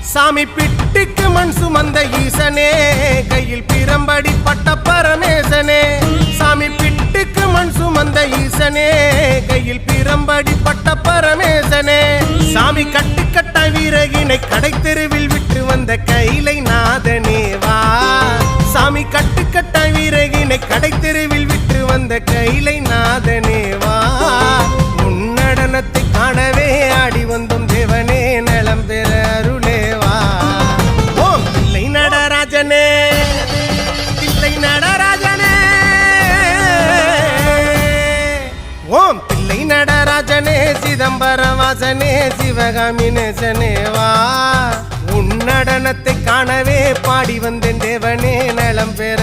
சாமி பிட்டுக்கு மண் சுமந்த ஈசனே, கையில் பிரம்படி பட்ட பரமேசனே. சாமி பிட்டுக்கு மண் சுமந்த ஈசனே, கையில் பிரம்படி பட்ட பரமேசனே. சாமி கட்டுக்கட்ட வீரகினை கடை தெருவில் விட்டு வந்த கைலை நாதனே வா. சாமி கட்டுக்கட்ட வீரகினை கடை தெருவில் விட்டு வந்த கைலை நாதனே வா. உன்னடனத்தை காணவே ஆடி வந்தோம் தேவனே, நலம் பெற அருளேவா. ஓம் தில்லை நடராஜனே, தில்லை நடராஜனே. ஓம் தில்லை நடராஜனே, சிதம்பர வாசனே, சிவகாமி நேசனே வா. உன்னடனத்தை காணவே பாடி வந்தேன் தேவனே, நலம் பெற